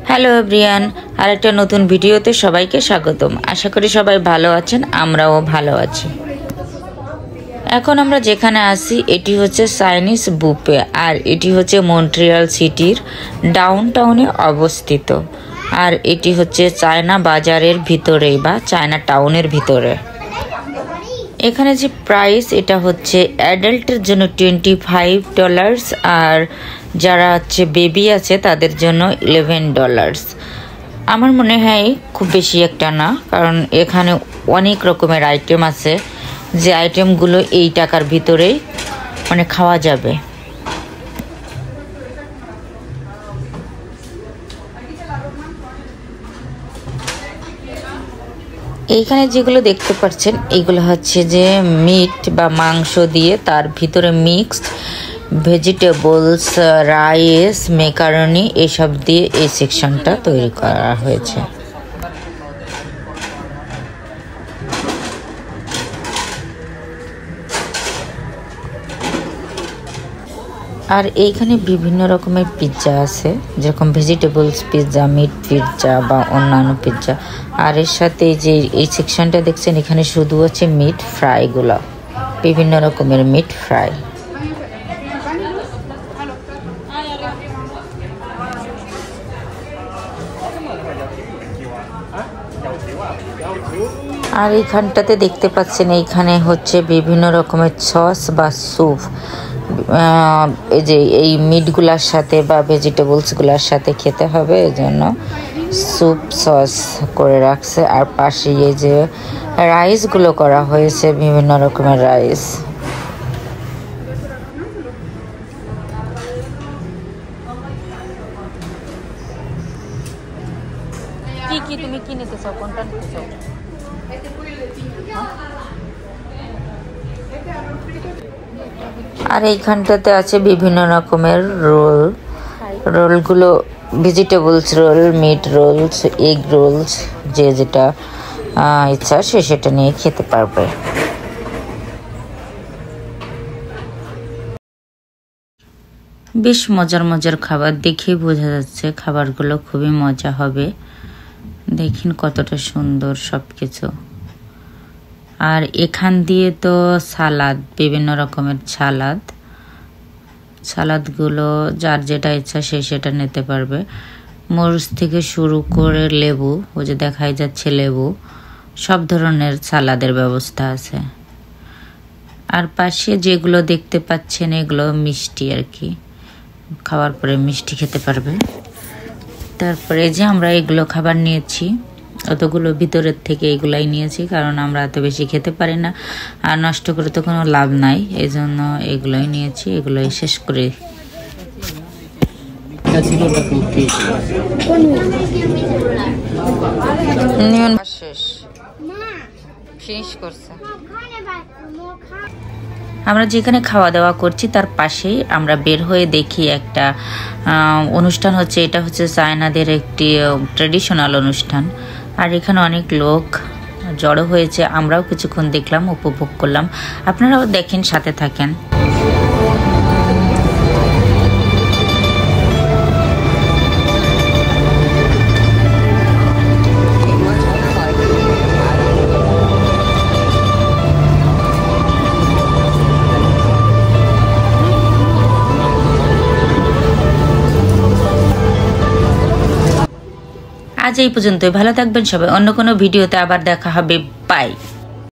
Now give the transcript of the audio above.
Hello everyone, আরেকটা নতুন ভিডিওতে সবাইকে স্বাগতম। আশা করি সবাই ভালো আছেন, আমরাও ভালো আছি। এখন আমরা যেখানে আছি এটি হচ্ছে চাইনিজ বুফে, আর এটি হচ্ছে মন্ট্রিয়াল সিটির ডাউনটাউনে অবস্থিত। আর এটি হচ্ছে চায়না বাজারের ভিতরে বা চায়না টাউনের ভিতরে। এখানে যে প্রাইস এটা হচ্ছে অ্যাডাল্টের জন্য $25, আর যারা হচ্ছে বেবি আছে তাদের জন্য $11। আমার মনে হয় খুব বেশি একটা না, কারণ এখানে অনেক রকমের আইটেম আছে যে আইটেমগুলো এই টাকার ভিতরেই মানে খাওয়া যাবে। এইখানে যেগুলো দেখতে পাচ্ছেন এগুলো হচ্ছে যে মিট বা মাংস দিয়ে তার ভিতরে মিক্সড ভেজিটেবলস, রাইস, মেকারনি এসব দিয়ে এই সেকশনটা তৈরি করা হয়েছে। আর এইখানে বিভিন্ন রকমের পিৎজা আছে, যেরকম ভেজিটেবলস পিৎজা, মিট পিৎজা বা অন্যান্য পিৎজা। আর এর সাথে যে এই সেকশনটা দেখছেন এখানে শুধু হচ্ছে মিট ফ্রাইগুলো, বিভিন্ন রকমের মিট ফ্রাই। আর এইখানটাতে দেখতে পাচ্ছেন এইখানে হচ্ছে বিভিন্ন রকমের সস বা স্যুপ, এই যে এই মিটগুলার সাথে বা ভেজিটেবলসগুলার সাথে খেতে হবে, এই জন্য স্যুপ সস করে রাখছে। আর পাশে এই যে রাইসগুলো করা হয়েছে, বিভিন্ন রকমের রাইস। কি তুমি কি নিতে চাও, কোনটা নিতে চাও? আর এইখানটাতে আছে বিভিন্ন রকমের রোল। রোলগুলো vegetables roll, meat rolls, egg rolls, যে যেটা ইচ্ছা সে সেটা নিয়ে খেতে পারবে। বেশ মজার মজার খাবার, দেখেই বোঝা যাচ্ছে খাবারগুলো খুবই মজা হবে। দেখেন কতটা সুন্দর সব কিছু। আর এখান দিয়ে তো সালাদ, বিভিন্ন রকমের সালাদগুলো যার যেটা ইচ্ছা সে সেটা নিতে পারবে। মরিচ থেকে শুরু করে লেবু, ওই যে দেখাই যাচ্ছে লেবু, সব ধরনের সালাদের ব্যবস্থা আছে। আর পাশে যেগুলো দেখতে পাচ্ছেন এগুলো মিষ্টি আর কি, খাওয়ার পরে মিষ্টি খেতে পারবে। তারপরে যে আমরা এগুলো খাবার নিয়েছি, অতগুলো ভিতরের থেকে এগুলাই নিয়েছি, কারণ আমরা এত বেশি খেতে পারি না, আর নষ্ট করে তো কোনো লাভ নাই, এই জন্য এগুলোই নিয়েছি, এগুলোই শেষ করে শেষ করছে। আমরা যেখানে খাওয়া দাওয়া করছি তার পাশেই আমরা বের হয়ে দেখি একটা অনুষ্ঠান হচ্ছে। এটা হচ্ছে চায়নাদের একটি ট্রেডিশনাল অনুষ্ঠান, আর এখানে অনেক লোক জড়ো হয়েছে। আমরাও কিছুক্ষণ দেখলাম, উপভোগ করলাম। আপনারাও দেখেন, সাথে থাকেন। আজ এই পর্যন্তই। ভালো থাকবেন সবাই। অন্য কোনো ভিডিওতে আবার দেখা হবে। বাই।